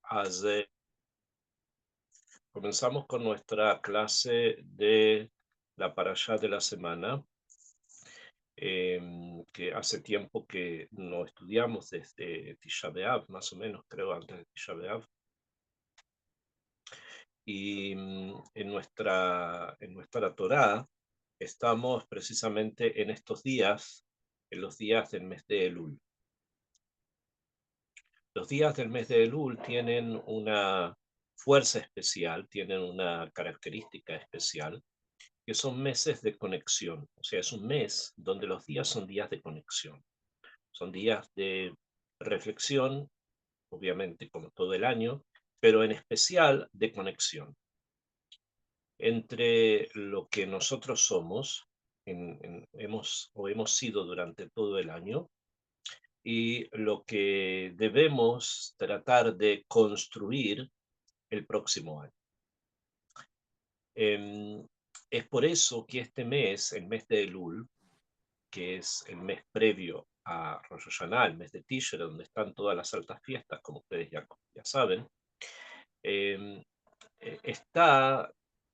אז comenzamos con nuestra clase de la parashá de la semana, que hace tiempo que no estudiamos desde Tisha B'Av, más o menos, creo, antes de Tisha B'Av. Y en nuestra Torá estamos precisamente en estos días, en los días del mes de Elul. Los días del mes de Elul tienen una fuerza especial, tienen una característica especial, que son meses de conexión. O sea, es un mes donde los días son días de conexión. Son días de reflexión, obviamente como todo el año, pero en especial de conexión entre lo que nosotros somos, hemos sido durante todo el año, y lo que debemos tratar de construir el próximo año. Es por eso que este mes, el mes de Elul, que es el mes previo a Rosh Hashanah, el mes de Tishrei, donde están todas las altas fiestas, como ustedes ya saben, eh, está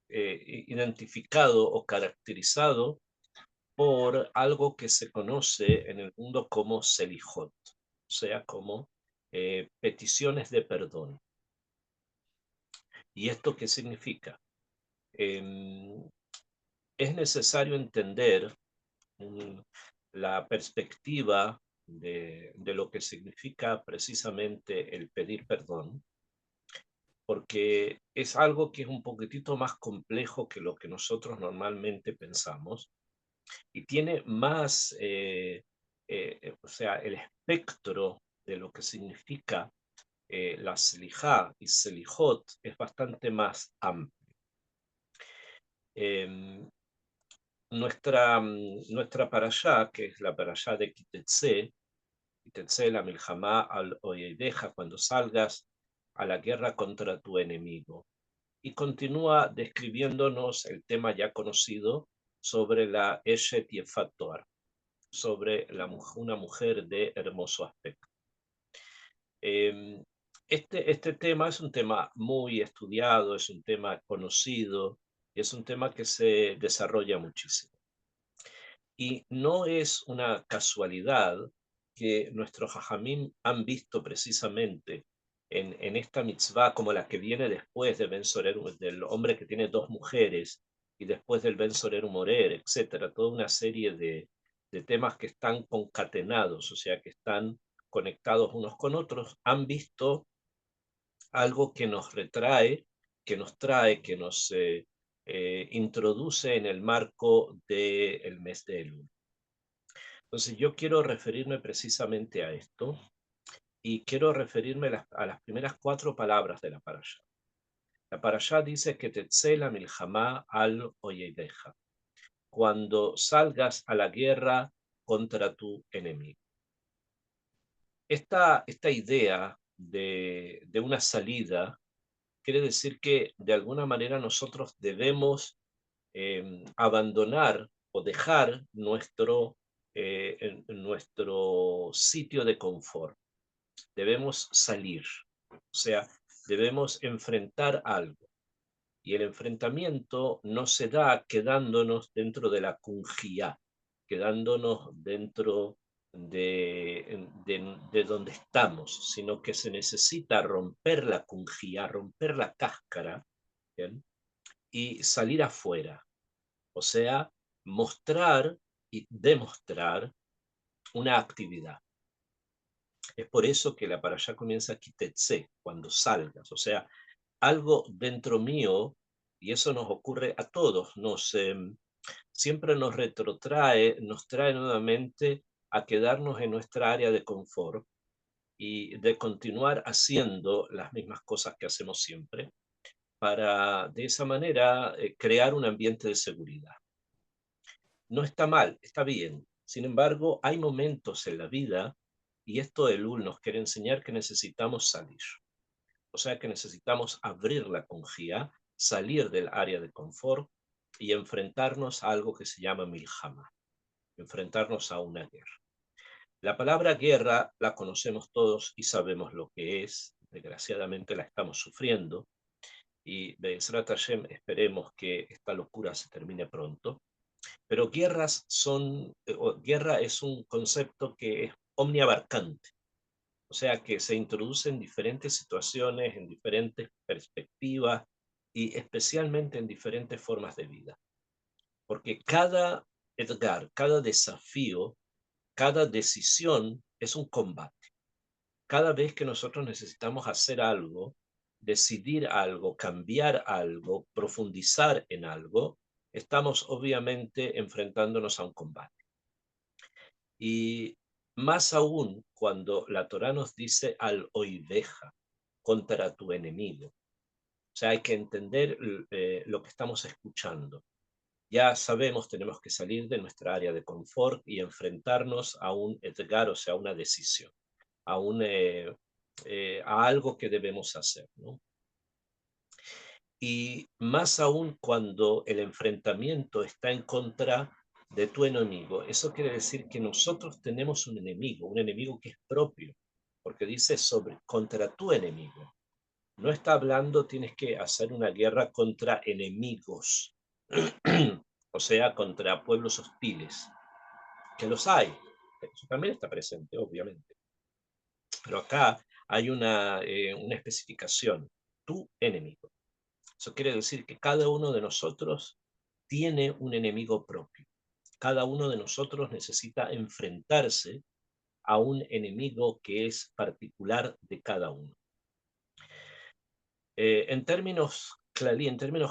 identificado o caracterizado por algo que se conoce en el mundo como Selijot, o sea, como peticiones de perdón. ¿Y esto qué significa? Es necesario entender mm, la perspectiva de lo que significa precisamente el pedir perdón, porque es algo que es un poquitito más complejo que lo que nosotros normalmente pensamos y tiene más, o sea, el espectro de lo que significa la Selijá y Selijot es bastante más amplio. Em, nuestra parashá, que es la parashá de Kitetse, la milhamá al oyedeja, cuando salgas a la guerra contra tu enemigo. Y continúa describiéndonos el tema ya conocido sobre la Eshet Yefat Toar, sobre una mujer de hermoso aspecto. Este tema es un tema muy estudiado, es un tema conocido, y es un tema que se desarrolla muchísimo. Y no es una casualidad que nuestros hajamim han visto precisamente en esta mitzvah, como la que viene después de Ben Sorer, del hombre que tiene dos mujeres, y después del Ben Sorer Morer, etcétera, toda una serie de temas que están concatenados, o sea, que están conectados unos con otros, han visto algo que nos retrae, que nos trae, que nos introduce en el marco del mes de Elul. Entonces yo quiero referirme precisamente a esto y quiero referirme a las primeras cuatro palabras de la parashá. La parashá dice que Tetzé la milhamá al oyedeja, cuando salgas a la guerra contra tu enemigo. Esta idea de una salida quiere decir que de alguna manera nosotros debemos abandonar o dejar nuestro sitio de confort. Debemos salir, o sea, debemos enfrentar algo. Y el enfrentamiento no se da quedándonos dentro de la cungía, quedándonos dentro de donde estamos, sino que se necesita romper la cungía, romper la cáscara, ¿bien? Y salir afuera, o sea, mostrar y demostrar una actividad. Es por eso que la parashá comienza kitetse, cuando salgas, o sea, algo dentro mío, y eso nos ocurre a todos, siempre nos retrotrae, nos trae nuevamente a quedarnos en nuestra área de confort y de continuar haciendo las mismas cosas que hacemos siempre, para de esa manera crear un ambiente de seguridad. No está mal, está bien. Sin embargo, hay momentos en la vida, y esto Elul nos quiere enseñar, que necesitamos salir. O sea que necesitamos abrir la congía, salir del área de confort y enfrentarnos a algo que se llama milhama, enfrentarnos a una guerra. La palabra guerra la conocemos todos y sabemos lo que es. desgraciadamente la estamos sufriendo, y Be'ezrat Hashem esperemos que esta locura se termine pronto. Pero guerra es un concepto que es omniabarcante, o sea que se introduce en diferentes situaciones, en diferentes perspectivas y especialmente en diferentes formas de vida. Porque cada edgar, cada desafío, cada decisión es un combate. Cada vez que nosotros necesitamos hacer algo, decidir algo, cambiar algo, profundizar en algo, estamos obviamente enfrentándonos a un combate. Y más aún cuando la Torá nos dice al oiveja, contra tu enemigo. O sea, hay que entender lo que estamos escuchando. Ya sabemos, tenemos que salir de nuestra área de confort y enfrentarnos a un etgar, o sea, a una decisión, a algo que debemos hacer, ¿no? Y más aún cuando el enfrentamiento está en contra de tu enemigo. Eso quiere decir que nosotros tenemos un enemigo que es propio, porque dice contra tu enemigo. No está hablando, tienes que hacer una guerra contra enemigos, o sea, contra pueblos hostiles, que los hay. Eso también está presente, obviamente. Pero acá hay una especificación, tu enemigo. Eso quiere decir que cada uno de nosotros tiene un enemigo propio. Cada uno de nosotros necesita enfrentarse a un enemigo que es particular de cada uno. En términos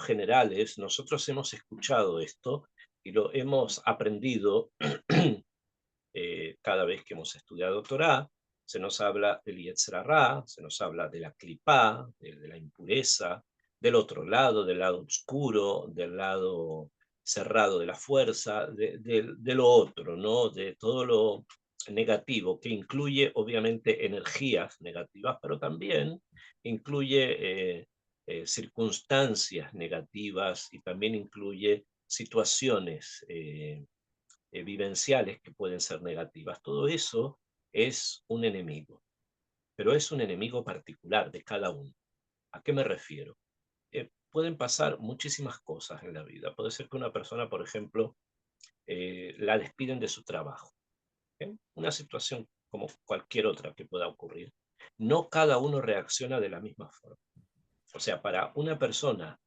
generales, nosotros hemos escuchado esto y lo hemos aprendido cada vez que hemos estudiado Torá. Se nos habla del Yetzer Hara, se nos habla de la Clipá, de la impureza, del otro lado, del lado oscuro, del lado cerrado de la fuerza, de lo otro, ¿no? De todo lo negativo, que incluye obviamente energías negativas, pero también incluye circunstancias negativas y también incluye situaciones vivenciales que pueden ser negativas. Todo eso es un enemigo, pero es un enemigo particular de cada uno. ¿A qué me refiero? Pueden pasar muchísimas cosas en la vida. Puede ser que una persona, por ejemplo, la despiden de su trabajo. Una situación como cualquier otra que pueda ocurrir. No cada uno reacciona de la misma forma. O sea, para una persona,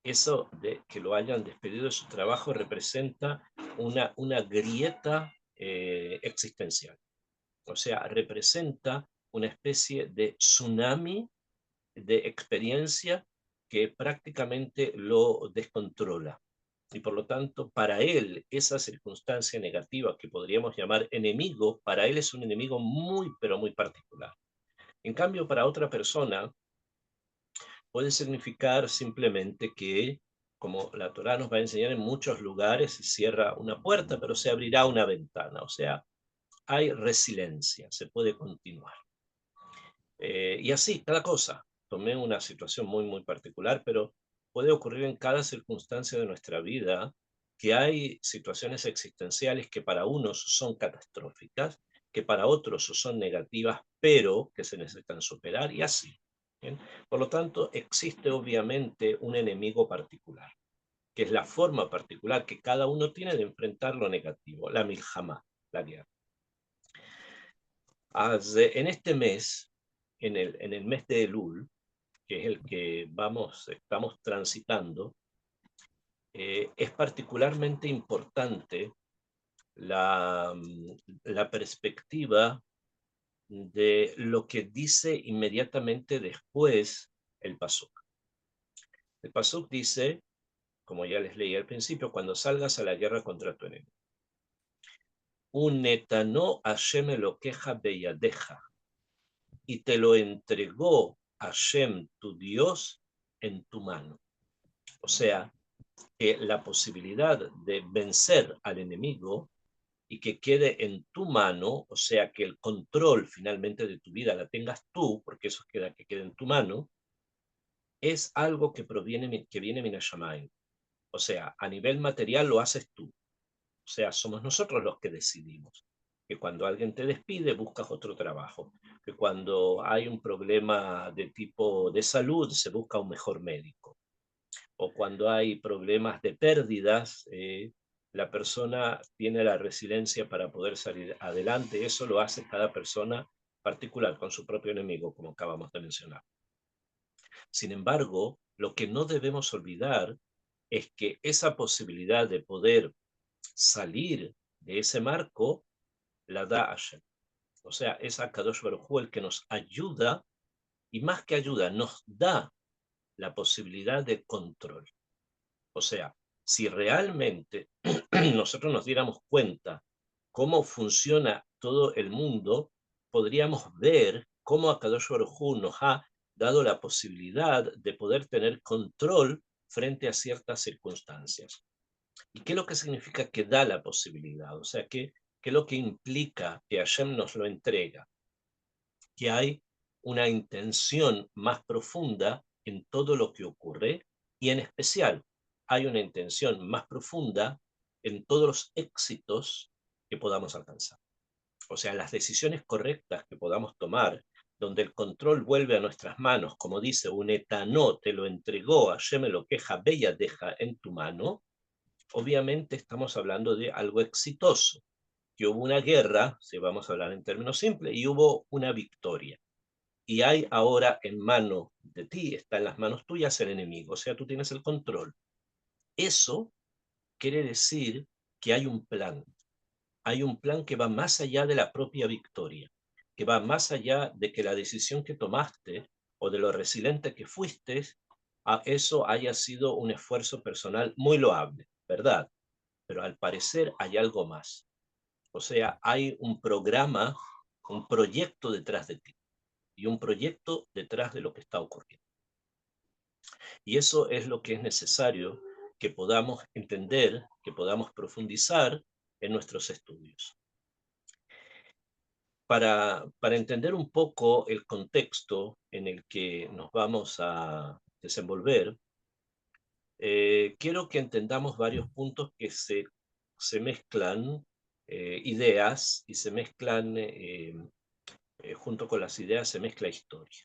eso de que lo hayan despedido de su trabajo representa una grieta existencial. O sea, representa una especie de tsunami de experiencia que prácticamente lo descontrola. Y por lo tanto, para él, esa circunstancia negativa que podríamos llamar enemigo, para él es un enemigo muy, pero muy particular. En cambio, para otra persona, puede significar simplemente que, como la Torá nos va a enseñar en muchos lugares, se cierra una puerta, pero se abrirá una ventana. O sea, hay resiliencia, se puede continuar. Y así, cada cosa. Tomé una situación muy, muy particular, pero puede ocurrir en cada circunstancia de nuestra vida que hay situaciones existenciales que para unos son catastróficas, que para otros son negativas, pero que se necesitan superar y así. ¿Bien? Por lo tanto, existe obviamente un enemigo particular, que es la forma particular que cada uno tiene de enfrentar lo negativo, la miljamá, la guerra. En este mes, en el mes de Elul, que es el que estamos transitando, es particularmente importante la, la perspectiva de lo que dice inmediatamente después el pasuk. El pasuk dice, como ya les leí al principio, cuando salgas a la guerra contra tu enemigo. Unetanó Hashem Elokeja beyadeja, y te lo entregó Hashem, tu Dios, en tu mano. O sea, que la posibilidad de vencer al enemigo y que quede en tu mano, o sea, que el control finalmente de tu vida la tengas tú, porque eso queda que quede en tu mano, es algo que viene Minashamayim. O sea, a nivel material lo haces tú. O sea, somos nosotros los que decidimos que cuando alguien te despide buscas otro trabajo. que cuando hay un problema de tipo de salud se busca un mejor médico, o cuando hay problemas de pérdidas, la persona tiene la resiliencia para poder salir adelante. Eso lo hace cada persona particular con su propio enemigo, como acabamos de mencionar. Sin embargo, lo que no debemos olvidar es que esa posibilidad de poder salir de ese marco la da Hashem. O sea, es Akadosh Baruj Hu el que nos ayuda, y más que ayuda, nos da la posibilidad de control. O sea, si realmente nosotros nos diéramos cuenta cómo funciona todo el mundo, podríamos ver cómo Akadosh Baruj Hu nos ha dado la posibilidad de poder tener control frente a ciertas circunstancias. ¿Y qué es lo que significa que da la posibilidad? O sea, ¿qué es lo que implica que Hashem nos lo entrega? Que hay una intención más profunda en todo lo que ocurre, y en especial hay una intención más profunda en todos los éxitos que podamos alcanzar. O sea, las decisiones correctas que podamos tomar, donde el control vuelve a nuestras manos, como dice, un etanó te lo entregó, Hashem me lo queja, bella deja en tu mano. Obviamente estamos hablando de algo exitoso, que hubo una guerra, si vamos a hablar en términos simples, y hubo una victoria. Y hay ahora en mano de ti, está en las manos tuyas el enemigo, o sea, tú tienes el control. Eso quiere decir que hay un plan que va más allá de la propia victoria, que va más allá de que la decisión que tomaste o de lo resiliente que fuiste, a eso haya sido un esfuerzo personal muy loable, ¿verdad? Pero al parecer hay algo más. O sea, hay un programa, un proyecto detrás de ti y un proyecto detrás de lo que está ocurriendo. Y eso es lo que es necesario que podamos entender, que podamos profundizar en nuestros estudios. Para entender un poco el contexto en el que nos vamos a desenvolver, quiero que entendamos varios puntos que se mezclan, ideas, y se mezclan, junto con las ideas se mezcla historia.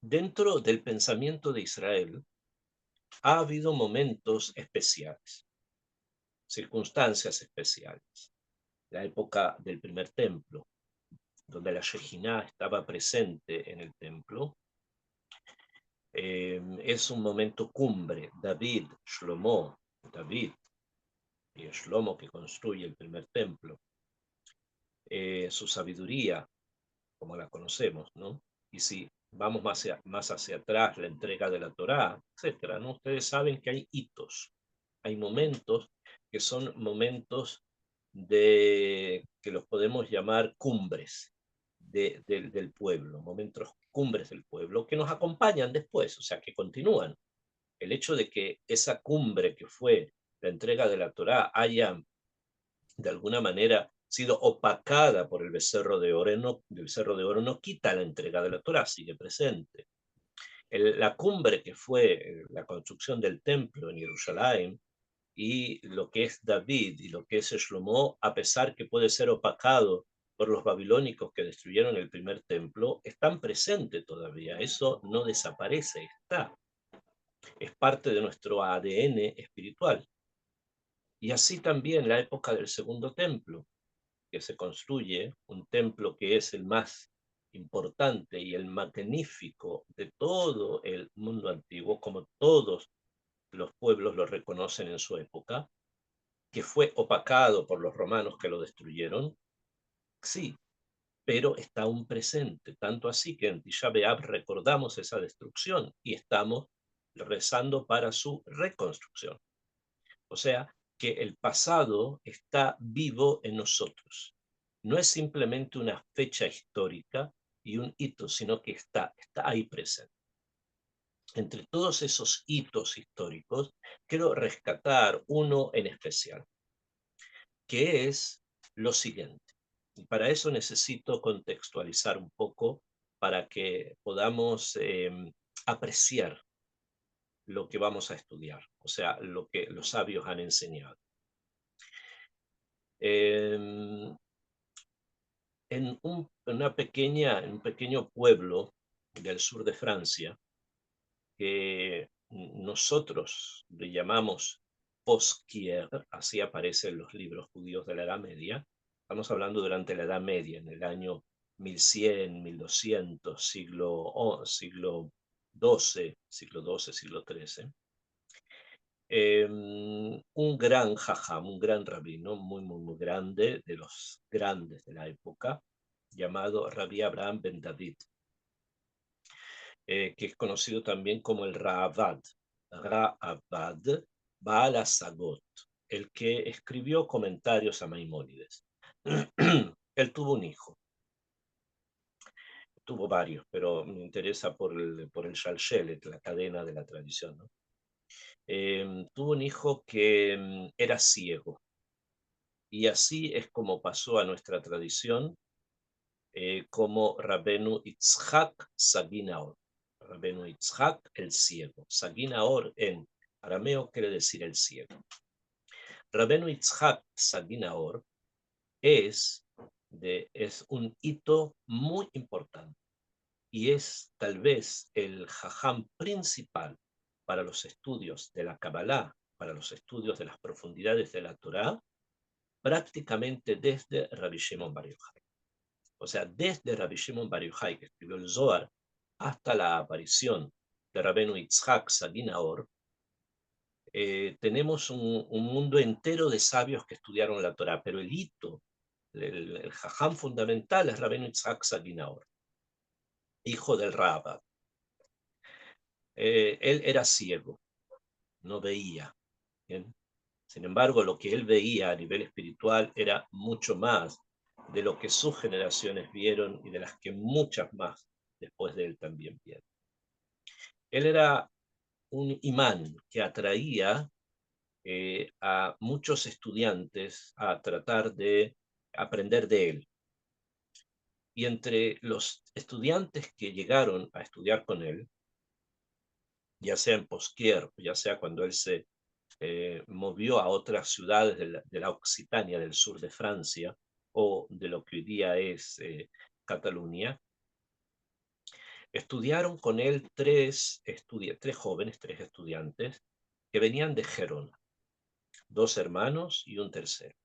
Dentro del pensamiento de Israel ha habido momentos especiales, circunstancias especiales. La época del primer templo, donde la Shejinah estaba presente en el templo, es un momento cumbre. David, Shlomo, David y Shlomo, que construye el primer templo, su sabiduría, como la conocemos, ¿no? Y si vamos más hacia atrás, la entrega de la Torá, etcétera, ¿no? Ustedes saben que hay hitos, hay momentos que son momentos que los podemos llamar cumbres del pueblo, momentos cumbres del pueblo, que nos acompañan después, o sea, que continúan. El hecho de que esa cumbre que fue la entrega de la Torá haya de alguna manera sido opacada por el becerro de oro, no quita la entrega de la Torá, sigue presente. La cumbre que fue la construcción del templo en Jerusalén, y lo que es David y lo que es Shlomo, a pesar que puede ser opacado por los babilónicos que destruyeron el primer templo, están presentes todavía. Eso no desaparece, está. Es parte de nuestro ADN espiritual. Y así también la época del segundo templo, que se construye, un templo que es el más importante y el magnífico de todo el mundo antiguo, como todos los pueblos lo reconocen en su época, que fue opacado por los romanos que lo destruyeron, sí, pero está aún presente, tanto así que en Tisha B'Av recordamos esa destrucción y estamos rezando para su reconstrucción. O sea, que el pasado está vivo en nosotros. No es simplemente una fecha histórica y un hito, sino que está ahí presente. Entre todos esos hitos históricos, quiero rescatar uno en especial, que es lo siguiente. Y para eso necesito contextualizar un poco para que podamos apreciar lo que vamos a estudiar, o sea, lo que los sabios han enseñado. En un pequeño pueblo del sur de Francia, que nosotros le llamamos Posquier, así aparece en los libros judíos de la Edad Media. Estamos hablando durante la Edad Media, en el año 1100, 1200, siglo XII, siglo XIII. Un gran jajam, un gran rabino, muy grande, de los grandes de la época, llamado Rabbi Abraham ben David, que es conocido también como el Ra'avad, Baal HaSagot, el que escribió comentarios a Maimónides. Él tuvo un hijo, tuvo varios, pero me interesa por el Shalshelet, la cadena de la tradición, ¿no? Tuvo un hijo que era ciego, y así es como pasó a nuestra tradición, como Rabenu Itzhak Saginaor. Rabenu Itzhak, el ciego. Saginaor en arameo quiere decir el ciego. Rabenu Itzhak Saginaor es un hito muy importante y es tal vez el jajam principal para los estudios de la Kabbalah, para los estudios de las profundidades de la Torá, prácticamente desde Rabbi Shimon Bar Yochai. O sea, desde Rabbi Shimon Bar Yochai, que escribió el Zohar, hasta la aparición de Rabenu Itzhak Saginaor, tenemos un mundo entero de sabios que estudiaron la Torá, pero el hito, el jajam fundamental es Rabenu Itzhak Saginaor, hijo del Rabba. Él era ciego, no veía. ¿Bien? Sin embargo, lo que él veía a nivel espiritual era mucho más de lo que sus generaciones vieron y de las que muchas más después de él también vieron. Él era un imán que atraía a muchos estudiantes a tratar de aprender de él. Y entre los estudiantes que llegaron a estudiar con él, ya sea en Posquier, ya sea cuando él se movió a otras ciudades de la Occitania, del sur de Francia, o de lo que hoy día es Cataluña, estudiaron con él tres jóvenes, tres estudiantes, que venían de Gerona, dos hermanos y un tercero.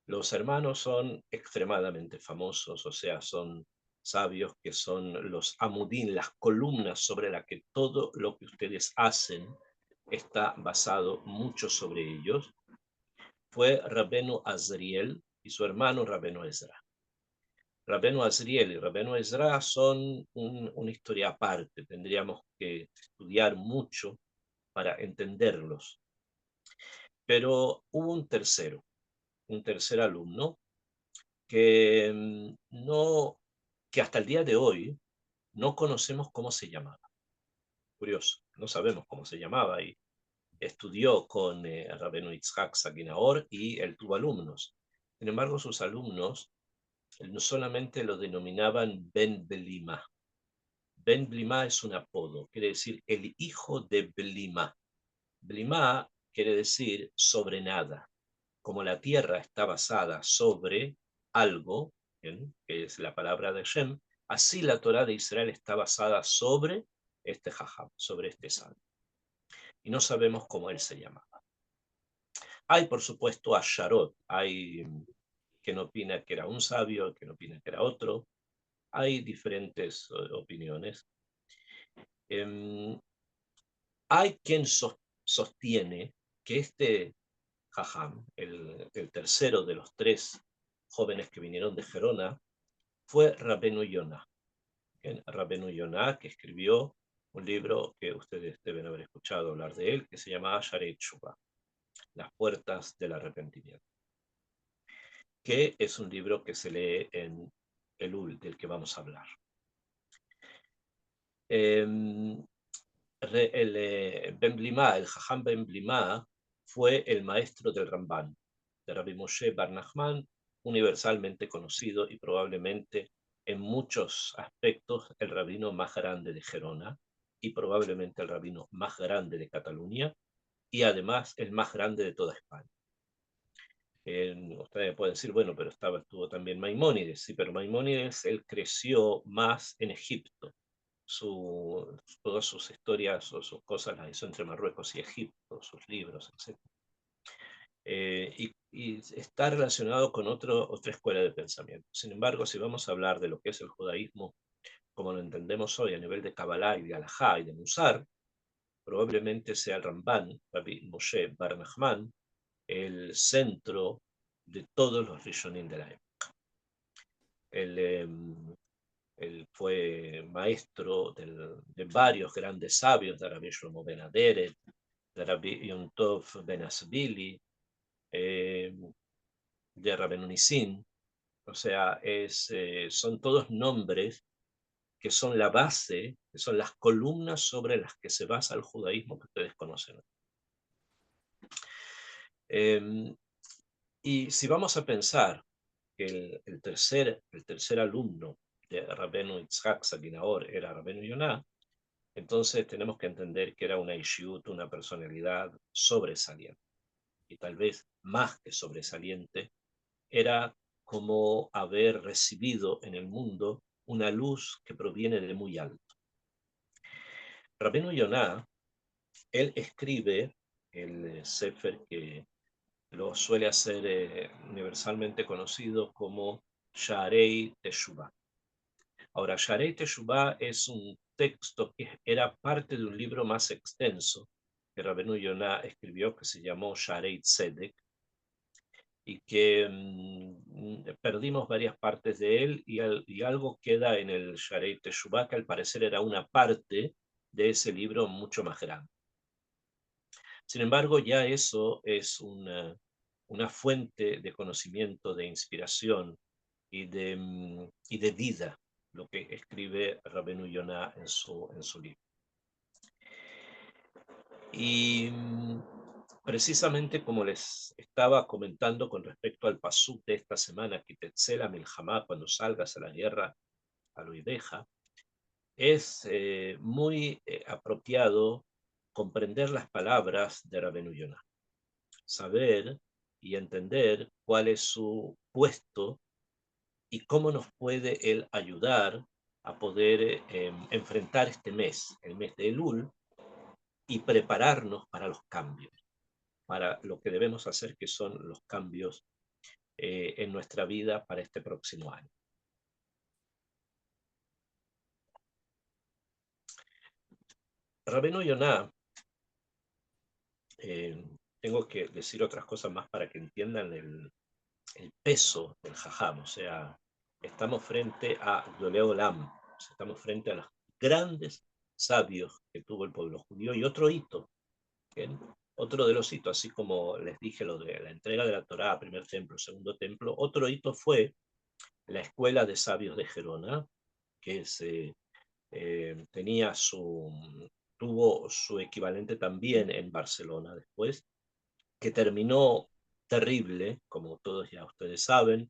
Los hermanos son extremadamente famosos, o sea, son sabios que son los amudín, las columnas sobre las que todo lo que ustedes hacen está basado mucho sobre ellos. Fue Rabenu Azriel y su hermano Rabenu Ezra. Rabenu Azriel y Rabenu Ezra son una historia aparte, tendríamos que estudiar mucho para entenderlos. Pero hubo un tercer alumno que, que hasta el día de hoy no conocemos cómo se llamaba. Curioso, no sabemos cómo se llamaba y estudió con Rabenu Itzhak Saginaor y él tuvo alumnos. Sin embargo, sus alumnos no solamente lo denominaban Ben Blima. Ben Blima es un apodo, quiere decir el hijo de Blima. Blima quiere decir sobre nada. Como la tierra está basada sobre algo, ¿bien?, que es la palabra de Shem, así la Torá de Israel está basada sobre este jajam, sobre este sabio. Y no sabemos cómo él se llamaba. Hay, por supuesto, a Sharot, hay quien opina que era un sabio, quien opina que era otro. Hay diferentes opiniones. Hay quien sostiene que este jajam, el tercero de los tres jóvenes que vinieron de Gerona, fue Rabenu Yonah. Rabenu Yonah, que escribió un libro que ustedes deben haber escuchado hablar de él, que se llama Sharei Tshuva, Las puertas del arrepentimiento, que es un libro que se lee en Elul, del que vamos a hablar. Ben Blima, el jajam Ben Blima, fue el maestro del Ramban, de Rabbi Moshe Bar Nachman, universalmente conocido y probablemente en muchos aspectos el rabino más grande de Gerona y probablemente el rabino más grande de Cataluña y además el más grande de toda España. Ustedes pueden decir, bueno, pero estuvo también Maimónides. Sí, pero Maimónides, él creció más en Egipto. Todas sus historias o sus cosas las hizo entre Marruecos y Egipto, sus libros, etc. Y está relacionado con otra escuela de pensamiento. Sin embargo, si vamos a hablar de lo que es el judaísmo, como lo entendemos hoy a nivel de Kabbalah y de Alajá y de Musar, probablemente sea el Ramban, Rabbi Moshe Bar Nachman, el centro de todos los Rishonim de la época. Él fue maestro de varios grandes sabios, de Rabbi Shlomo Ben Aderet, de Rabbi Yom Tov Ben Asbili, de Rabbeinu Nissim. O sea, son todos nombres que son la base, que son las columnas sobre las que se basa el judaísmo que ustedes conocen. Y si vamos a pensar que el tercer alumno de Rabbeinu Yitzhak Saginaor era Rabbeinu Yonah, entonces tenemos que entender que era una ishut, una personalidad sobresaliente. Y tal vez más que sobresaliente, era como haber recibido en el mundo una luz que proviene de muy alto. Rabbeinu Yonah, él escribe el Sefer que lo suele hacer universalmente conocido como Sharei Teshuvah. Ahora, Sharei Teshuvah es un texto que era parte de un libro más extenso que Rabbeinu Yonah escribió, que se llamó Sharei Tzedek, y que perdimos varias partes de él, y algo queda en el Sharei Teshuvah, que al parecer era una parte de ese libro mucho más grande. Sin embargo, ya eso es una fuente de conocimiento, de inspiración y de vida, lo que escribe Rabbeinu Yonah en su libro. Y precisamente como les estaba comentando con respecto al pasuk de esta semana, Kitetzela Milhamá, cuando salgas a la guerra, a lo Ideja, es muy apropiado comprender las palabras de Rabbeinu Yonah, saber y entender cuál es su puesto y cómo nos puede él ayudar a poder enfrentar este mes, el mes de Elul, y prepararnos para los cambios, para lo que debemos hacer, que son los cambios en nuestra vida para este próximo año. Rabbeinu Yonah, tengo que decir otras cosas más para que entiendan el peso del Jajam. O sea, estamos frente a Gdolei Olam, estamos frente a los grandes sabios que tuvo el pueblo judío, y otro hito, ¿bien? Otro de los hitos, así como les dije lo de la entrega de la Torá, primer templo, segundo templo, otro hito fue la escuela de sabios de Gerona, que tuvo su equivalente también en Barcelona después, que terminó terrible, como todos ya ustedes saben.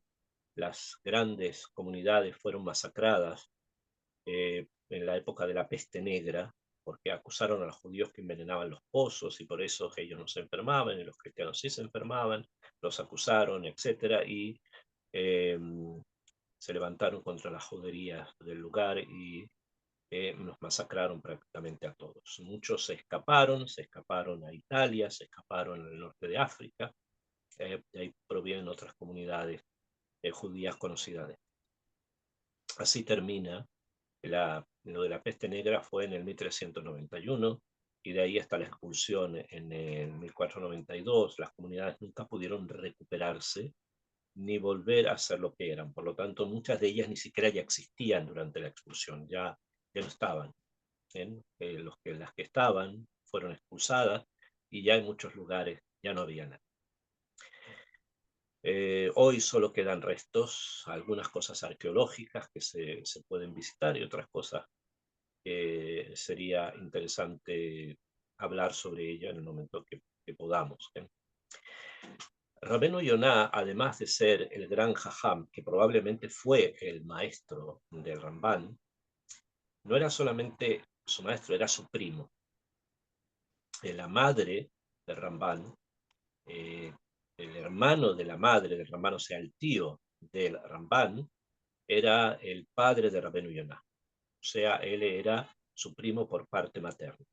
Las grandes comunidades fueron masacradas en la época de la peste negra, porque acusaron a los judíos que envenenaban los pozos, y por eso ellos no se enfermaban y los cristianos sí se enfermaban, los acusaron, etc. Y eh, se levantaron contra las juderías del lugar y nos masacraron prácticamente a todos. Muchos se escaparon a Italia, se escaparon al norte de África, de ahí provienen otras comunidades judías conocidas. Así termina lo de la peste negra. Fue en el 1391, y de ahí hasta la expulsión en el 1492. Las comunidades nunca pudieron recuperarse ni volver a ser lo que eran. Por lo tanto, muchas de ellas ni siquiera ya existían durante la expulsión, ya no estaban. Las que estaban fueron expulsadas, y ya en muchos lugares ya no había nada. Hoy solo quedan restos, algunas cosas arqueológicas que se pueden visitar, y otras cosas que sería interesante hablar sobre ella en el momento que podamos. Rabbeinu Yonah, además de ser el gran Jajam, que probablemente fue el maestro del Ramban, no era solamente su maestro, era su primo. La madre del Ramban el hermano de la madre del Ramban, o sea, el tío del Ramban, era el padre de Rabenu Yonah. O sea, él era su primo por parte materna.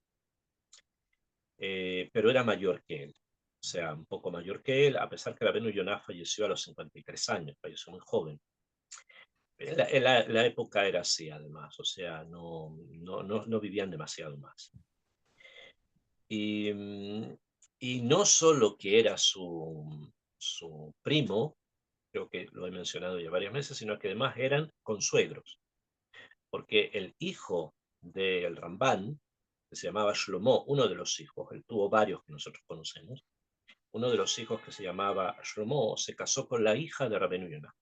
Pero era mayor que él. O sea, un poco mayor que él, a pesar que Rabenu Yonah falleció a los 53 años, falleció muy joven. La época era así, además, o sea, no vivían demasiado más. Y, y no solo que era su primo, creo que lo he mencionado ya varias veces, sino que además eran consuegros, porque el hijo del Ramban, que se llamaba Shlomo, uno de los hijos, él tuvo varios que nosotros conocemos, uno de los hijos que se llamaba Shlomo se casó con la hija de Rabenu Yonah.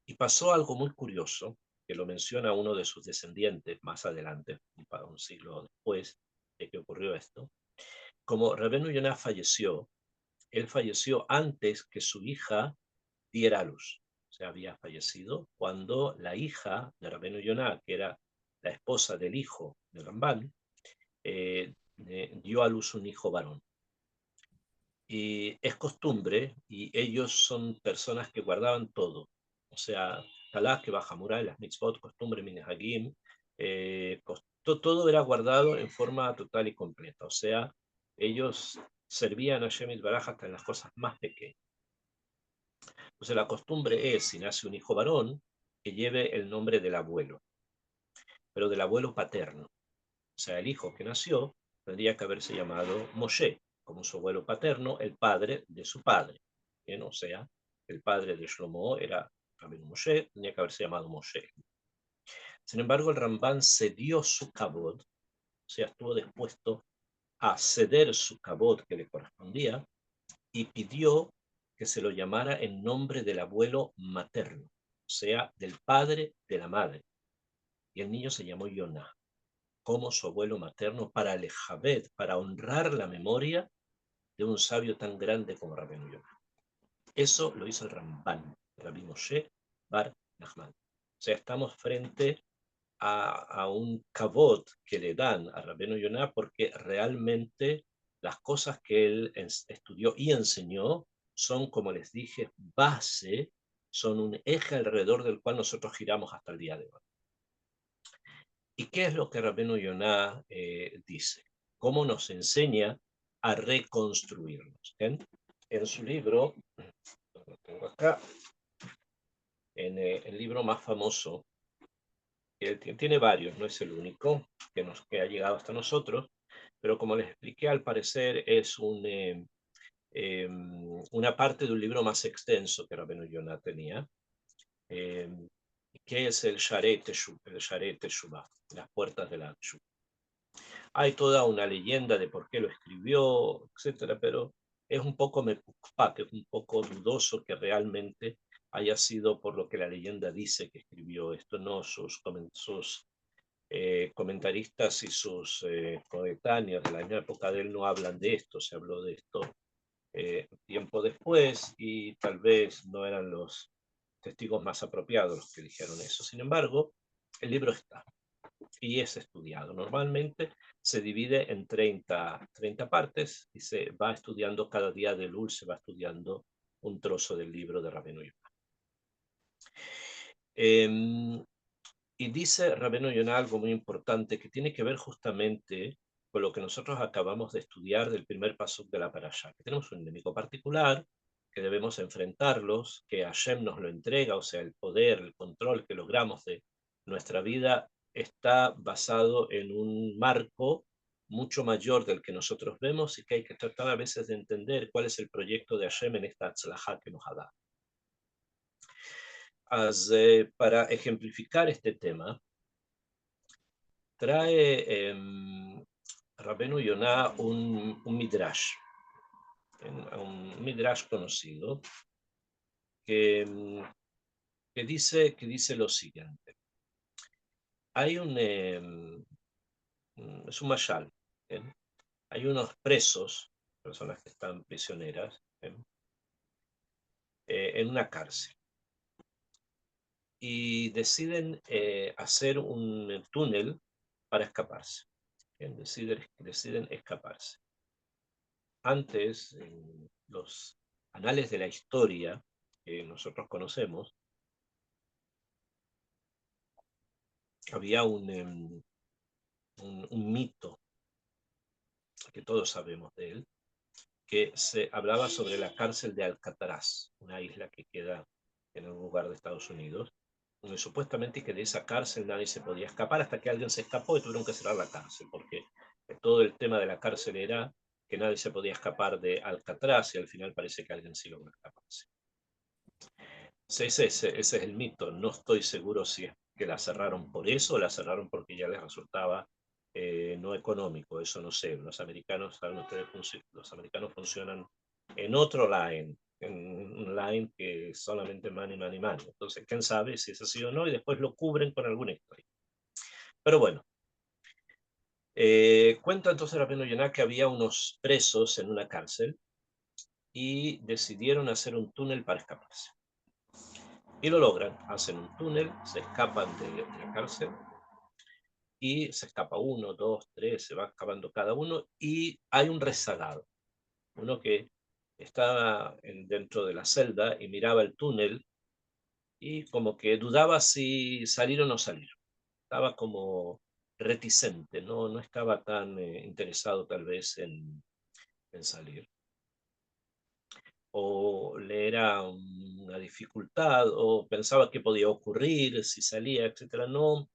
Y pasó algo muy curioso, que lo menciona uno de sus descendientes más adelante, un siglo después de que ocurrió esto. Como Rabenu Yonah falleció, él falleció antes que su hija diera a luz. O sea, había fallecido cuando la hija de Rabenu Yonah, que era la esposa del hijo de Ramban, dio a luz un hijo varón. Y es costumbre, y ellos son personas que guardaban todo. O sea, Talá, que Bajamurá, las mitzvot, costumbre, minhagim, todo era guardado en forma total y completa. O sea, ellos servían a Shemit Baraj hasta en las cosas más pequeñas. Entonces la costumbre es, si nace un hijo varón, que lleve el nombre del abuelo, pero del abuelo paterno. O sea, el hijo que nació tendría que haberse llamado Moshe, como su abuelo paterno, el padre de su padre. Bien, o sea, el padre de Shlomo era Rabbeinu Moshe, tendría que haberse llamado Moshe. Sin embargo, el Ramban cedió su kabod, o sea, estuvo dispuesto a ceder su kabod que le correspondía y pidió que se lo llamara en nombre del abuelo materno, o sea, del padre de la madre. Y el niño se llamó Yonah, como su abuelo materno, para Alejabed, para honrar la memoria de un sabio tan grande como Rabbeinu Yonah. Eso lo hizo el Ramban, Rabbi Moshe Bar Nachman. O sea, estamos frente a un kavod que le dan a Rabbeinu Yonah porque realmente las cosas que él estudió y enseñó son, como les dije, base, son un eje alrededor del cual nosotros giramos hasta el día de hoy. ¿Y qué es lo que Rabbeinu Yonah dice? ¿Cómo nos enseña a reconstruirnos? En su libro, lo tengo acá, en el libro más famoso, que tiene varios, no es el único que ha llegado hasta nosotros, pero como les expliqué, al parecer es una parte de un libro más extenso que Rabbeinu Yonah tenía, eh, que es el Sharet Teshuvah, las puertas de la Teshuvah. Hay toda una leyenda de por qué lo escribió, etcétera, pero es un poco mepukpa, que es un poco dudoso que realmente haya sido por lo que la leyenda dice que escribió esto, no sus comentaristas y sus coetáneos de la misma época de él no hablan de esto, se habló de esto tiempo después y tal vez no eran los testigos más apropiados los que dijeron eso. Sin embargo, el libro está y es estudiado. Normalmente se divide en 30 partes y se va estudiando cada día de Elul, se va estudiando un trozo del libro de Rabbeinu Yonah. Y dice Rabbeinu Yonah algo muy importante que tiene que ver justamente con lo que nosotros acabamos de estudiar del primer pasuk de la parashá, que tenemos un enemigo particular, que debemos enfrentarlos, que Hashem nos lo entrega, o sea, el poder, el control que logramos de nuestra vida está basado en un marco mucho mayor del que nosotros vemos y que hay que tratar a veces de entender cuál es el proyecto de Hashem en esta tzlajá que nos ha dado. Para ejemplificar este tema, trae Rabbeinu Yonah un midrash, un midrash conocido, que, que dice lo siguiente. Hay es un mashal, hay unos presos, personas que están prisioneras, en una cárcel. Y deciden hacer un túnel para escaparse. Deciden escaparse. antes, en los anales de la historia que nosotros conocemos, había un mito que todos sabemos de él, que se hablaba sobre la cárcel de Alcatraz, una isla que queda en un lugar de Estados Unidos, donde supuestamente que de esa cárcel nadie se podía escapar hasta que alguien se escapó y tuvieron que cerrar la cárcel, porque todo el tema de la cárcel era que nadie se podía escapar de Alcatraz y al final parece que alguien sí logró escaparse. Ese es el mito. No estoy seguro si es que la cerraron por eso o la cerraron porque ya les resultaba no económico. Eso no sé. Los americanos, saben ustedes, los americanos funcionan en otro line, en un line que es solamente money, money, money. Entonces, quién sabe si es así o no, y después lo cubren con alguna historia. Pero bueno, cuenta entonces Rabbeinu Yonah que había unos presos en una cárcel y decidieron hacer un túnel para escaparse. Y lo logran, hacen un túnel, se escapan de la cárcel y se escapa uno, dos, tres, se va escapando cada uno y hay un rezagado, uno que estaba dentro de la celda y miraba el túnel y como que dudaba si salir o no salir. Estaba como reticente, no estaba tan interesado tal vez en salir. O le era una dificultad, o pensaba que podía ocurrir si salía, etcétera. No,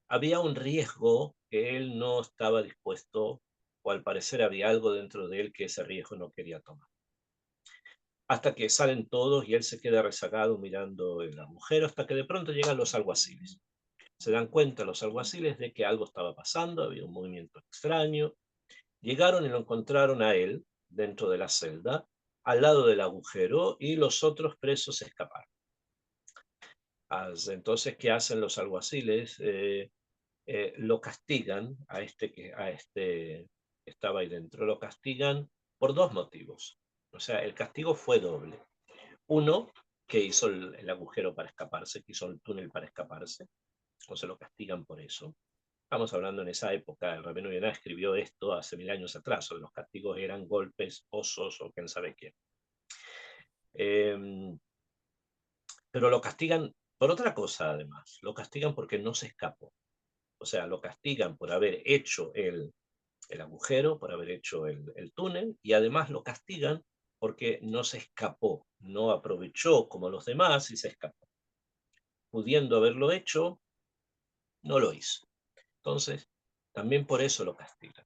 había un riesgo que él no estaba dispuesto, o al parecer había algo dentro de él que ese riesgo no quería tomar. Hasta que salen todos y él se queda rezagado mirando el agujero, hasta que de pronto llegan los alguaciles. Se dan cuenta los alguaciles de que algo estaba pasando, había un movimiento extraño. Llegaron y lo encontraron a él dentro de la celda, al lado del agujero, y los otros presos escaparon. Entonces, ¿qué hacen los alguaciles? Lo castigan a este que estaba ahí dentro, lo castigan por dos motivos. O sea, el castigo fue doble. Uno, que hizo el agujero para escaparse, que hizo el túnel para escaparse, o se lo castigan por eso. Estamos hablando en esa época, el Rabbeinu Yonah escribió esto hace 1000 años atrás, o los castigos eran golpes, osos o quién sabe qué. Pero lo castigan por otra cosa además, lo castigan porque no se escapó. O sea, lo castigan por haber hecho el agujero, por haber hecho el túnel, y además lo castigan porque no se escapó, no aprovechó como los demás y se escapó. Pudiendo haberlo hecho, no lo hizo. Entonces, también por eso lo castigan.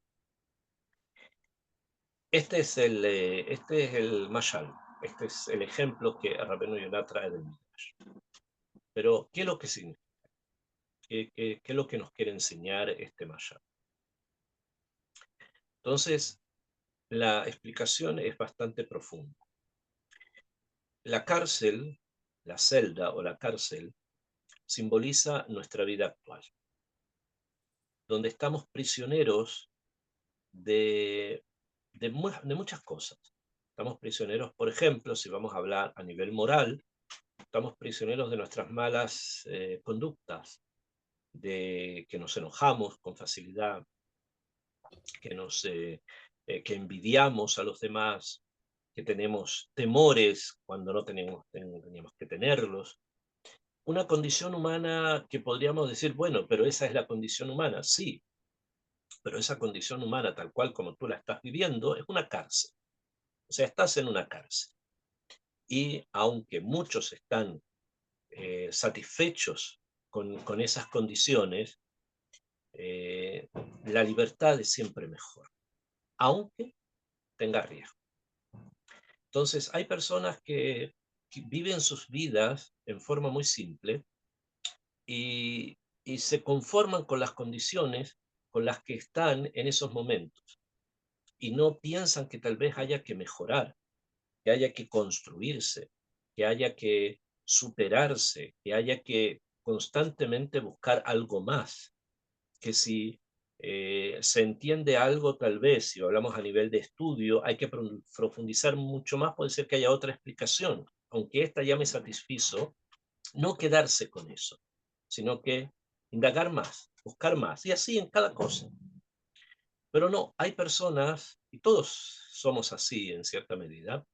Este es el mashal, este es el ejemplo que Rabbeinu Yonah trae del Midrash. Pero, ¿qué es lo que significa? ¿Qué es lo que nos quiere enseñar este mashal? Entonces, la explicación es bastante profunda. La cárcel, la celda o la cárcel, simboliza nuestra vida actual, donde estamos prisioneros de muchas cosas. Estamos prisioneros, por ejemplo, si vamos a hablar a nivel moral, estamos prisioneros de nuestras malas conductas, de que nos enojamos con facilidad, que envidiamos a los demás, que tenemos temores cuando no teníamos que tenerlos. Una condición humana que podríamos decir, bueno, pero esa es la condición humana, sí, pero esa condición humana tal cual como tú la estás viviendo es una cárcel. O sea, estás en una cárcel. Y aunque muchos están satisfechos con esas condiciones, eh, la libertad es siempre mejor, aunque tenga riesgo. Entonces, hay personas que viven sus vidas en forma muy simple y se conforman con las condiciones con las que están en esos momentos y no piensan que tal vez haya que mejorar, que haya que construirse, que haya que superarse, que haya que constantemente buscar algo más, que si se entiende algo tal vez, si hablamos a nivel de estudio, hay que profundizar mucho más, puede ser que haya otra explicación, aunque esta ya me satisfizo, no quedarse con eso, sino que indagar más, buscar más, y así en cada cosa. Pero no, hay personas, y todos somos así en cierta medida,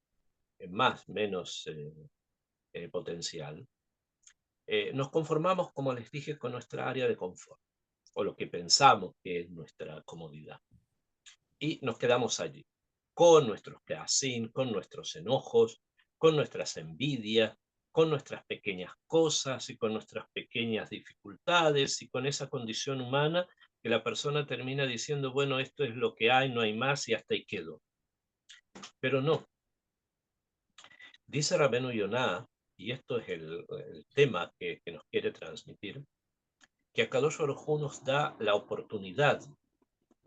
más, menos potencial, nos conformamos, como les dije, con nuestra área de confort, o lo que pensamos que es nuestra comodidad. Y nos quedamos allí, con nuestros quehaceres, con nuestros enojos, con nuestras envidias, con nuestras pequeñas cosas y con nuestras pequeñas dificultades y con esa condición humana que la persona termina diciendo, bueno, esto es lo que hay, no hay más y hasta ahí quedó. Pero no, dice Rabenu Yonah, y esto es el tema que nos quiere transmitir, que Akadosh Baruj Hu nos da la oportunidad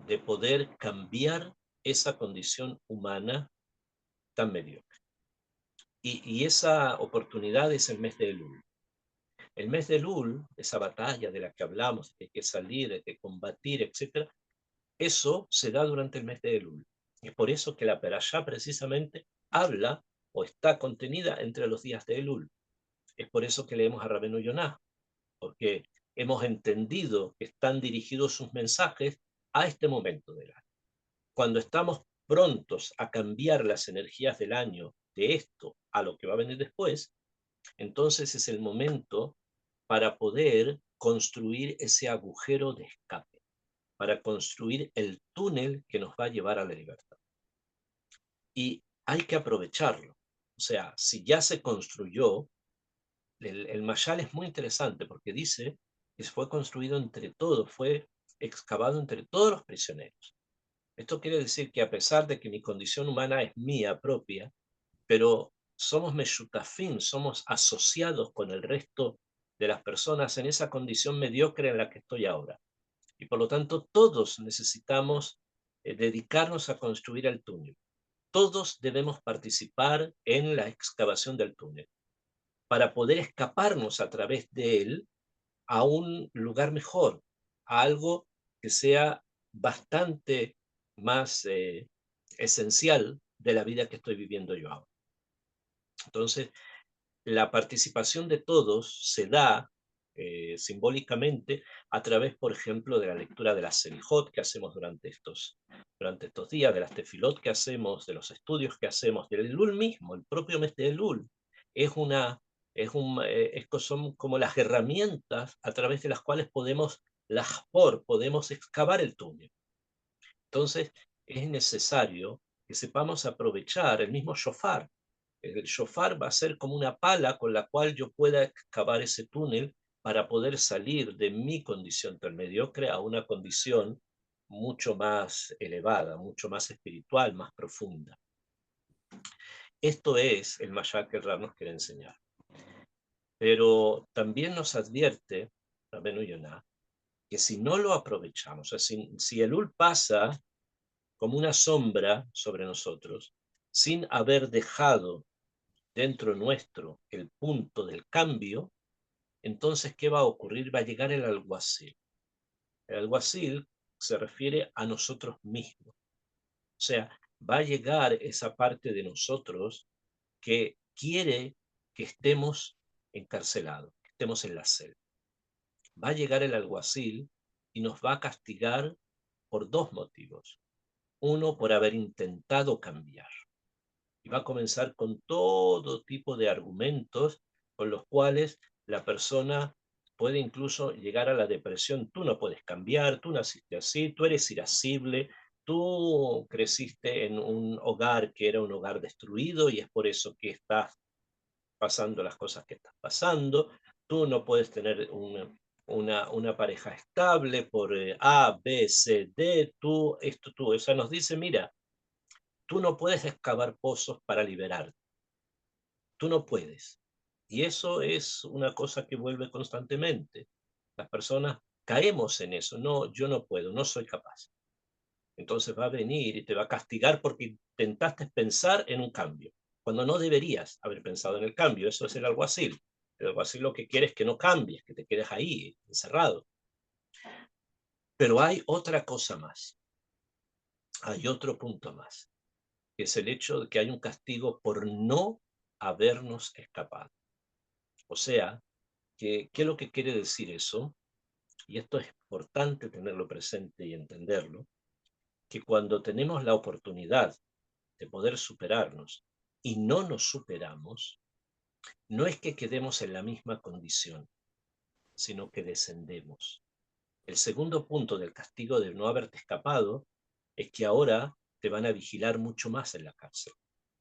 de poder cambiar esa condición humana tan mediocre. Y esa oportunidad es el mes de Elul. El mes de Elul, esa batalla de la que hablamos, de que hay que salir, de que combatir, etc., eso se da durante el mes de Elul. Es por eso que la Perashá precisamente habla o está contenida entre los días de Elul. Es por eso que leemos a Rabenu Yonah, porque hemos entendido que están dirigidos sus mensajes a este momento del año. Cuando estamos prontos a cambiar las energías del año de esto a lo que va a venir después, entonces es el momento para poder construir ese agujero de escape, para construir el túnel que nos va a llevar a la libertad. Y hay que aprovecharlo. O sea, si ya se construyó, el Mayal es muy interesante porque dice que fue construido entre todos, fue excavado entre todos los prisioneros. Esto quiere decir que a pesar de que mi condición humana es mía propia, pero somos meshutafim, somos asociados con el resto de las personas en esa condición mediocre en la que estoy ahora. Y por lo tanto, todos necesitamos dedicarnos a construir el túnel. Todos debemos participar en la excavación del túnel para poder escaparnos a través de él a un lugar mejor, a algo que sea bastante más esencial de la vida que estoy viviendo yo ahora. Entonces, la participación de todos se da simbólicamente a través, por ejemplo, de la lectura de las Selijot que hacemos durante estos días, de las tefilot que hacemos, de los estudios que hacemos, del Elul mismo, el propio mes de Elul. Es una, son como las herramientas a través de las cuales podemos excavar el túnel. Entonces, es necesario que sepamos aprovechar el mismo shofar. El shofar va a ser como una pala con la cual yo pueda excavar ese túnel para poder salir de mi condición tan mediocre a una condición mucho más elevada, mucho más espiritual, más profunda. Esto es el Mashal que el Rab nos quiere enseñar. Pero también nos advierte, Rabenu Yonah, que si no lo aprovechamos, o sea, si Elul pasa como una sombra sobre nosotros, sin haber dejado dentro nuestro el punto del cambio, entonces, ¿qué va a ocurrir? Va a llegar el alguacil. El alguacil se refiere a nosotros mismos. O sea, va a llegar esa parte de nosotros que quiere que estemos encarcelados, que estemos en la celda. Va a llegar el alguacil y nos va a castigar por dos motivos. Uno, por haber intentado cambiar. Y va a comenzar con todo tipo de argumentos con los cuales la persona puede incluso llegar a la depresión. Tú no puedes cambiar, tú naciste así, tú eres irascible, tú creciste en un hogar que era un hogar destruido y es por eso que estás pasando las cosas que estás pasando. Tú no puedes tener una pareja estable por A, B, C, D, tú. O sea, nos dice, mira, tú no puedes excavar pozos para liberarte. Tú no puedes. Y eso es una cosa que vuelve constantemente. Las personas caemos en eso. No, yo no puedo, no soy capaz. Entonces va a venir y te va a castigar porque intentaste pensar en un cambio, cuando no deberías haber pensado en el cambio. Eso es el alguacil. El alguacil lo que quiere es que no cambies, que te quedes ahí, encerrado. Pero hay otra cosa más. Hay otro punto más, que es el hecho de que hay un castigo por no habernos escapado. O sea, ¿qué es lo que quiere decir eso? Y esto es importante tenerlo presente y entenderlo, que cuando tenemos la oportunidad de poder superarnos y no nos superamos, no es que quedemos en la misma condición, sino que descendemos. El segundo punto del castigo de no haberte escapado es que ahora te van a vigilar mucho más en la cárcel,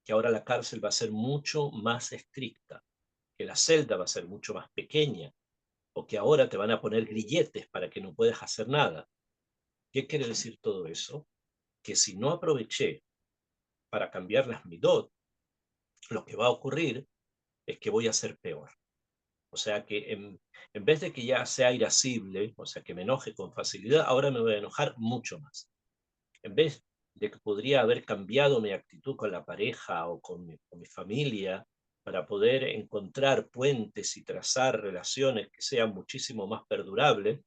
que ahora la cárcel va a ser mucho más estricta, que la celda va a ser mucho más pequeña, o que ahora te van a poner grilletes para que no puedas hacer nada. ¿Qué quiere decir todo eso? Que si no aproveché para cambiar las midot, lo que va a ocurrir es que voy a ser peor. O sea que en vez de que ya sea irascible, o sea que me enoje con facilidad, ahora me voy a enojar mucho más. En vez de que podría haber cambiado mi actitud con la pareja o con mi familia para poder encontrar puentes y trazar relaciones que sean muchísimo más perdurables,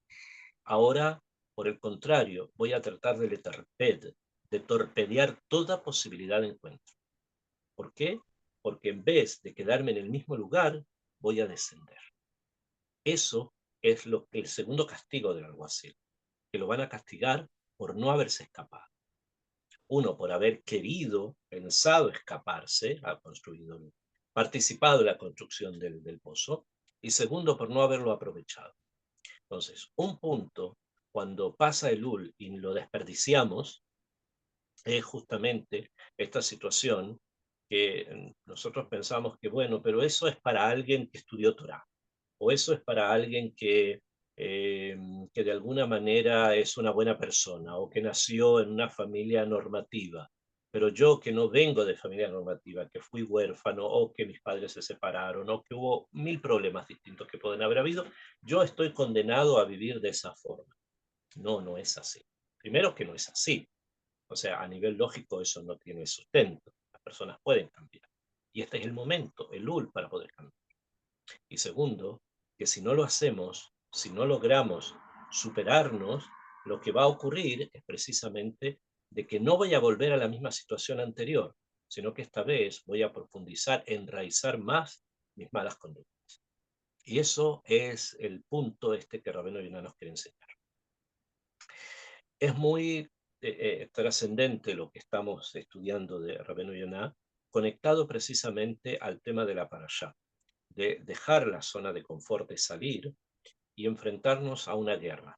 ahora, por el contrario, voy a tratar de torpedear toda posibilidad de encuentro. ¿Por qué? Porque en vez de quedarme en el mismo lugar, voy a descender. Eso es el segundo castigo del alguacil, que lo van a castigar por no haberse escapado. Uno, por haber querido, pensado escaparse, ha construido, participado en la construcción del pozo, y segundo, por no haberlo aprovechado. Entonces, un punto, cuando pasa el UL y lo desperdiciamos, es justamente esta situación que nosotros pensamos que, bueno, pero eso es para alguien que estudió Torah, o eso es para alguien eh, que de alguna manera es una buena persona, o que nació en una familia normativa. Pero yo que no vengo de familia normativa, que fui huérfano, o que mis padres se separaron, o que hubo mil problemas distintos que pueden haber habido, yo estoy condenado a vivir de esa forma. No, no es así. Primero que no es así. O sea, a nivel lógico eso no tiene sustento. Las personas pueden cambiar. Y este es el momento, el UL, para poder cambiar. Y segundo, que si no lo hacemos, si no logramos superarnos, lo que va a ocurrir es precisamente de que no voy a volver a la misma situación anterior, sino que esta vez voy a profundizar, enraizar más mis malas conductas. Y eso es el punto este que Rabbeinu Yonah nos quiere enseñar. Es muy trascendente lo que estamos estudiando de Rabbeinu Yonah, conectado precisamente al tema de la parashá, de dejar la zona de confort, de salir y enfrentarnos a una guerra.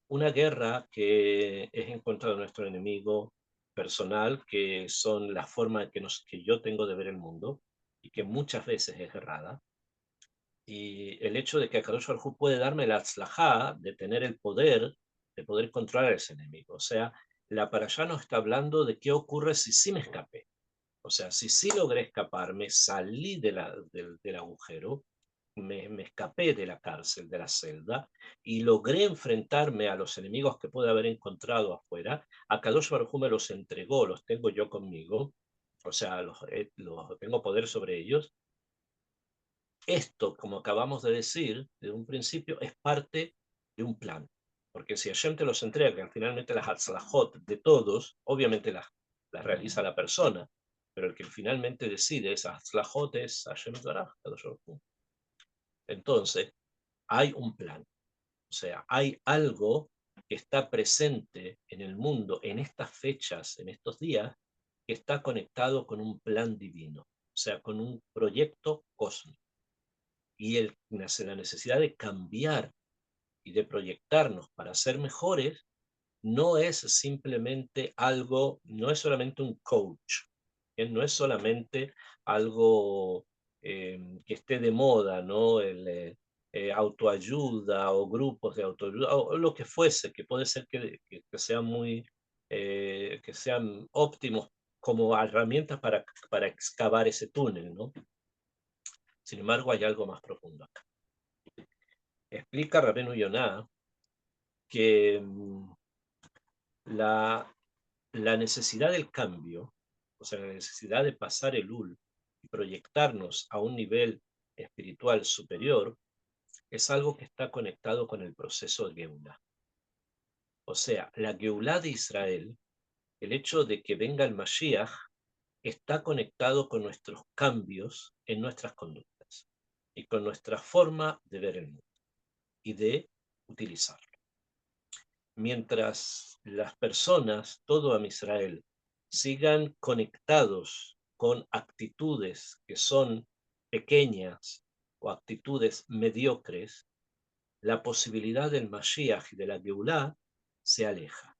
Una guerra que es en contra de nuestro enemigo personal, que son la forma que yo tengo de ver el mundo y que muchas veces es errada. Y el hecho de que Akadosh Baruj Hu puede darme la atzlajá de tener el poder de poder controlar a ese enemigo. O sea, la parashá nos está hablando de qué ocurre si sí me escapé. O sea, si sí logré escaparme, salí del agujero, me escapé de la cárcel, de la celda, y logré enfrentarme a los enemigos que puede haber encontrado afuera. Akadosh Baruj Hu me los entregó, los tengo yo conmigo, o sea, tengo poder sobre ellos. Esto, como acabamos de decir, de un principio, es parte de un plan. Porque si Hashem te los entrega, finalmente las hatzlahot de todos, obviamente las realiza la persona, pero el que finalmente decide esas hatzlahot es Hashem Baraj. Entonces, hay un plan. O sea, hay algo que está presente en el mundo en estas fechas, en estos días, que está conectado con un plan divino, o sea, con un proyecto cósmico. Y la necesidad de cambiar y de proyectarnos para ser mejores no es simplemente algo, no es solamente un coach, no es solamente algo que esté de moda, ¿no? Autoayuda o grupos de autoayuda o lo que fuese, que puede ser que sean que sean óptimos como herramientas para excavar ese túnel, ¿no? Sin embargo, hay algo más profundo acá. Explica Rabbeinu Yonah que la, la necesidad del cambio, o sea, la necesidad de pasar el UL y proyectarnos a un nivel espiritual superior, es algo que está conectado con el proceso de Geulah. O sea, la Geulah de Israel, el hecho de que venga el Mashiach, está conectado con nuestros cambios en nuestras conductas y con nuestra forma de ver el mundo y de utilizarlo. Mientras las personas, todo Am Israel, sigan conectados con actitudes que son pequeñas o actitudes mediocres, la posibilidad del Mashiach y de la Geulah se aleja.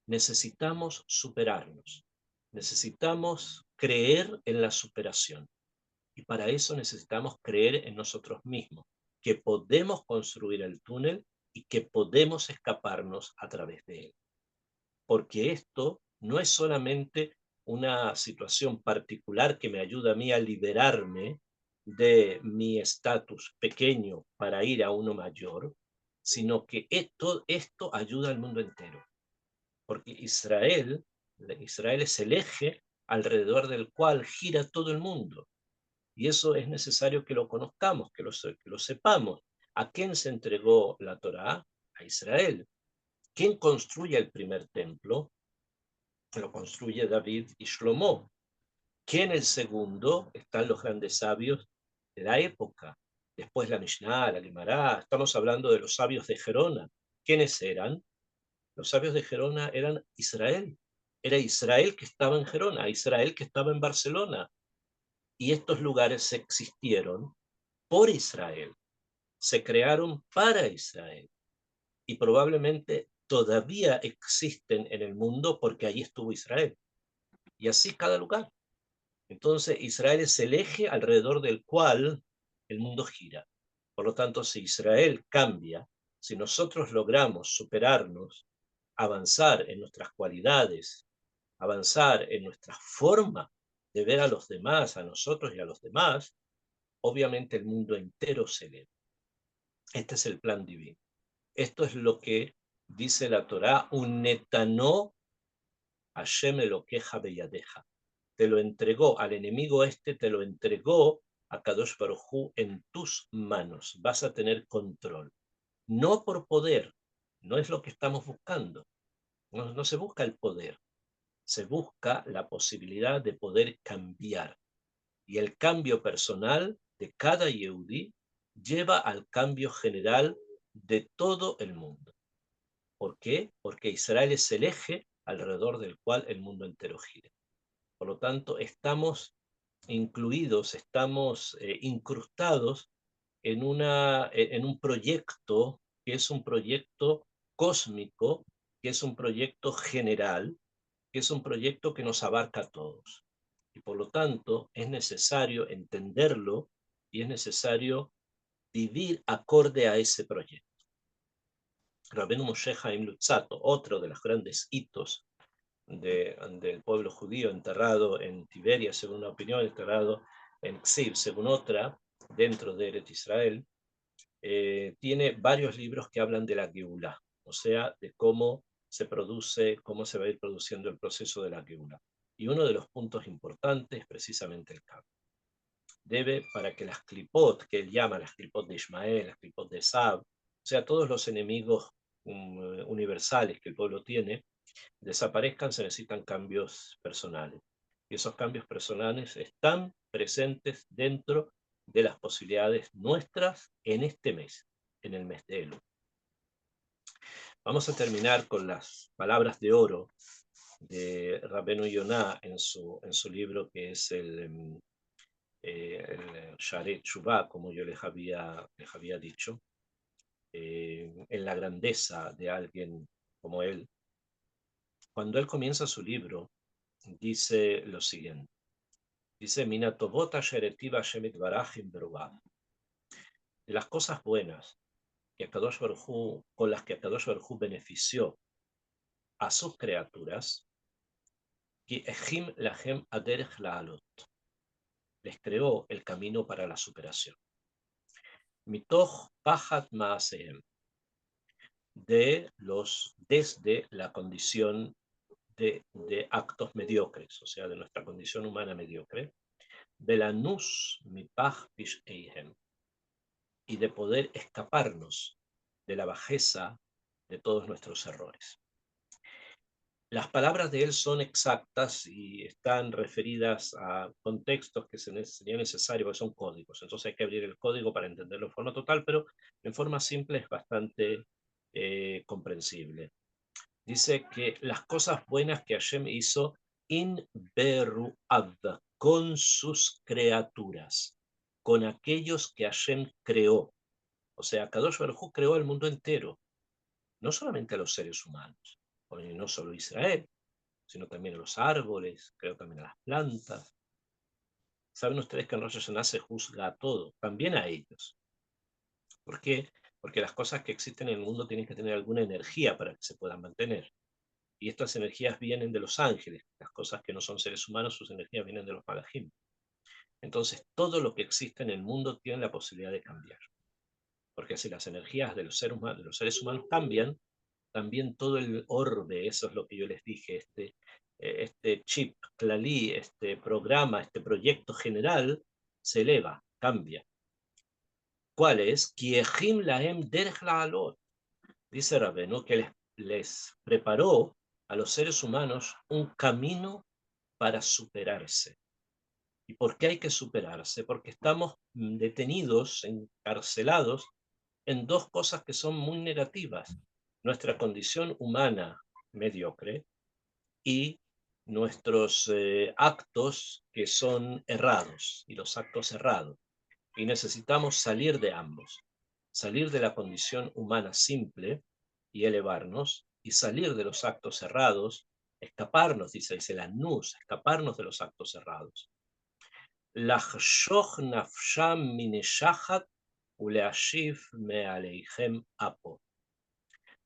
Necesitamos superarnos, necesitamos creer en la superación. Y para eso necesitamos creer en nosotros mismos, que podemos construir el túnel y que podemos escaparnos a través de él. Porque esto no es solamente una situación particular que me ayuda a mí a liberarme de mi estatus pequeño para ir a uno mayor, sino que esto ayuda al mundo entero. Porque Israel es el eje alrededor del cual gira todo el mundo. Y eso es necesario que lo conozcamos, que lo sepamos. ¿A quién se entregó la Torá? A Israel. ¿Quién construye el primer templo? Lo construye David y Shlomo. ¿Quién el segundo? Están los grandes sabios de la época. Después la Mishnah, la Gemara. Estamos hablando de los sabios de Gerona. ¿Quiénes eran? Los sabios de Gerona eran Israel. Era Israel que estaba en Gerona, Israel que estaba en Barcelona. Y estos lugares existieron por Israel, se crearon para Israel y probablemente todavía existen en el mundo porque allí estuvo Israel. Y así cada lugar. Entonces Israel es el eje alrededor del cual el mundo gira. Por lo tanto, si Israel cambia, si nosotros logramos superarnos, avanzar en nuestras cualidades, avanzar en nuestra forma de ver a los demás, a nosotros y a los demás, obviamente el mundo entero se eleva. Este es el plan divino. Esto es lo que dice la Torá, un netanó Hashem Elokeja beyadeja. Te lo entregó al enemigo te lo entregó a Kadosh Baruj Hu en tus manos. Vas a tener control. No por poder, no es lo que estamos buscando. No se busca el poder, se busca la posibilidad de poder cambiar. Y el cambio personal de cada Yehudí lleva al cambio general de todo el mundo. ¿Por qué? Porque Israel es el eje alrededor del cual el mundo entero gira. Por lo tanto, estamos incluidos, estamos incrustados en un proyecto que es un proyecto cósmico, que es un proyecto general, que es un proyecto que nos abarca a todos. Y por lo tanto, es necesario entenderlo y es necesario vivir acorde a ese proyecto. Rabbeinu Moshe Chaim Luzzatto, otro de los grandes hitos del pueblo judío, enterrado en Tiberia, según una opinión, enterrado en Ksib, según otra, dentro de Eretz Israel, tiene varios libros que hablan de la Geulah, o sea, de cómo se produce, cómo se va a ir produciendo el proceso de la Geulah. Y uno de los puntos importantes es precisamente el cambio. Para que las clipot, que él llama las clipot de Ismael, las clipot de Sab, o sea, todos los enemigos universales que el pueblo tiene, desaparezcan, se necesitan cambios personales. Y esos cambios personales están presentes dentro de las posibilidades nuestras en este mes, en el mes de Elul. Vamos a terminar con las palabras de oro de Rabbeinu Yonah en su libro que es el Sharet Shuvah, como yo les había dicho, en la grandeza de alguien como él. Cuando él comienza su libro, dice lo siguiente. Dice, Minatovot asheretiv Hashem itbarajim berubah. De las cosas buenas que Kadosh Baruj Hu, con las que Kadosh Baruj Hu benefició a sus criaturas, que Ejim lahem aderech laalot, les creó el camino para la superación. Mitoch pachat maasehem, desde la condición de actos mediocres, o sea, de nuestra condición humana mediocre, Belanus mipach pish'eihem, y de poder escaparnos de la bajeza de todos nuestros errores. Las palabras de él son exactas y están referidas a contextos que sería necesario, porque son códigos, entonces hay que abrir el código para entenderlo en forma total, pero en forma simple es bastante comprensible. Dice que las cosas buenas que Hashem hizo in beru'ad, con sus criaturas, con aquellos que Hashem creó. O sea, Kadosh Baruj Hu creó el mundo entero, no solamente a los seres humanos, y no solo Israel, sino también a los árboles, creó también a las plantas. Saben ustedes que en Rosh Hashanah se juzga a todo, también a ellos. ¿Por qué? Porque las cosas que existen en el mundo tienen que tener alguna energía para que se puedan mantener. Y estas energías vienen de los ángeles. Las cosas que no son seres humanos, sus energías vienen de los malajim. Entonces, todo lo que existe en el mundo tiene la posibilidad de cambiar. Porque si las energías de los seres humanos cambian, también todo el orbe, eso es lo que yo les dije, este chip, Klali, este programa, este proyecto general, se eleva, cambia. ¿Cuál es? Kiehim lahem derech la'alot. Dice Rabenu que les preparó a los seres humanos un camino para superarse. ¿Y por qué hay que superarse? Porque estamos detenidos, encarcelados en dos cosas que son muy negativas. Nuestra condición humana mediocre y nuestros actos que son errados, y los actos errados. Y necesitamos salir de ambos, salir de la condición humana simple y elevarnos, y salir de los actos errados, escaparnos, dice la nus, escaparnos de los actos errados. לחשוך נפשם מנשחת ולהשיב מעליכם אפו.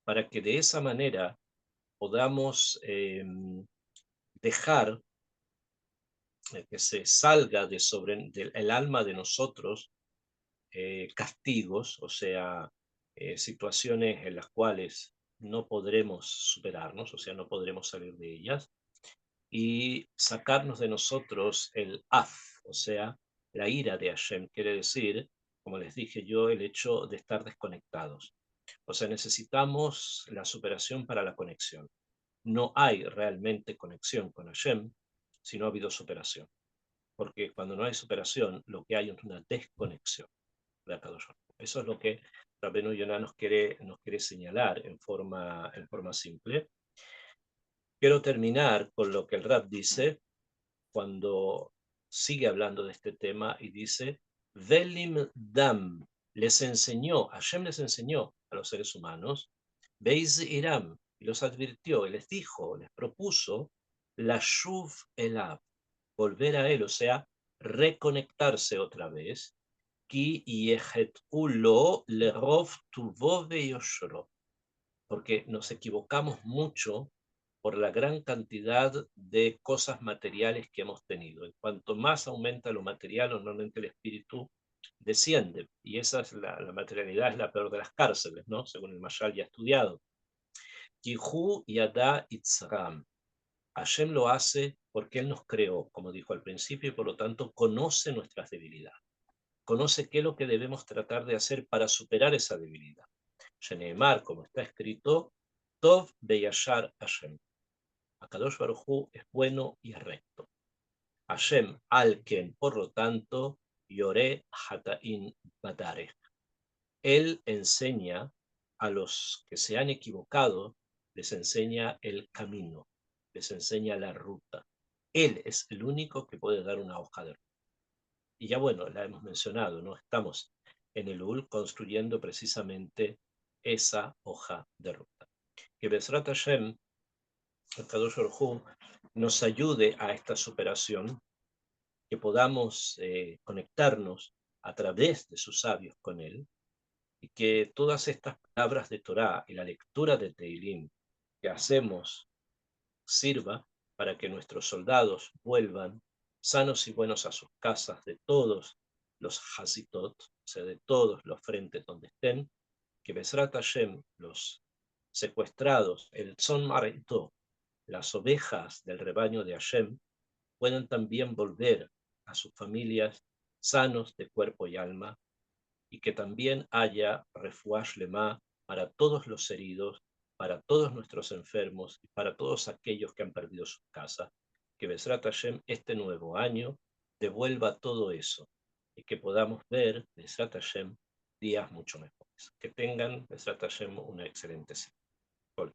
Para que de esa manera podamos dejar que se salga del alma de nosotros castigos, o sea, situaciones en las cuales no podremos superarnos, o sea, no podremos salir de ellas, y sacarnos de nosotros el af, o sea, la ira de Hashem, quiere decir, como les dije yo, el hecho de estar desconectados. O sea, necesitamos la superación para la conexión. No hay realmente conexión con Hashem si no ha habido superación. Porque cuando no hay superación, lo que hay es una desconexión de Akadosh. Eso es lo que Rabbeinu Yonah nos quiere señalar en forma simple. Quiero terminar con lo que el Rab dice cuando sigue hablando de este tema y dice, Velim Dam, Hashem les enseñó a los seres humanos, Beis Iram, y los advirtió, y les dijo, les propuso, la Shuv Elab, volver a él, o sea, reconectarse otra vez, Ki Yehetulo Lerov Tuvo Veyoshro, porque nos equivocamos mucho por la gran cantidad de cosas materiales que hemos tenido. En cuanto más aumenta lo material, normalmente el espíritu desciende, y esa es la materialidad es la peor de las cárceles, ¿no? Según el Mashal ya estudiado. Kihu Yada Itzram. Hashem lo hace porque Él nos creó, como dijo al principio, y por lo tanto conoce nuestras debilidades. Conoce qué es lo que debemos tratar de hacer para superar esa debilidad. Sheneemar, como está escrito, Tov Beyashar Hashem. Akadosh Baruj Hu es bueno y recto. Hashem Alken, por lo tanto, Yore Hataim Badarech. Él enseña a los que se han equivocado, les enseña el camino, les enseña la ruta. Él es el único que puede dar una hoja de ruta. Y ya bueno, la hemos mencionado, ¿no? Estamos en el UL construyendo precisamente esa hoja de ruta. Que Bezrat Hashem, el Kadosh Baruj Hu, nos ayude a esta superación, que podamos conectarnos a través de sus sabios con él, y que todas estas palabras de Torah y la lectura de Teilim que hacemos sirva para que nuestros soldados vuelvan sanos y buenos a sus casas de todos los Hasitot, o sea, de todos los frentes donde estén, que Besrat Hashem, los secuestrados, el Tzon Marito, las ovejas del rebaño de Hashem, puedan también volver a sus familias sanos de cuerpo y alma, y que también haya refuash lema para todos los heridos, para todos nuestros enfermos y para todos aquellos que han perdido su casa. Que Besrat Hashem este nuevo año devuelva todo eso y que podamos ver Besrat Hashem días mucho mejores. Que tengan Besrat Hashem una excelente semana.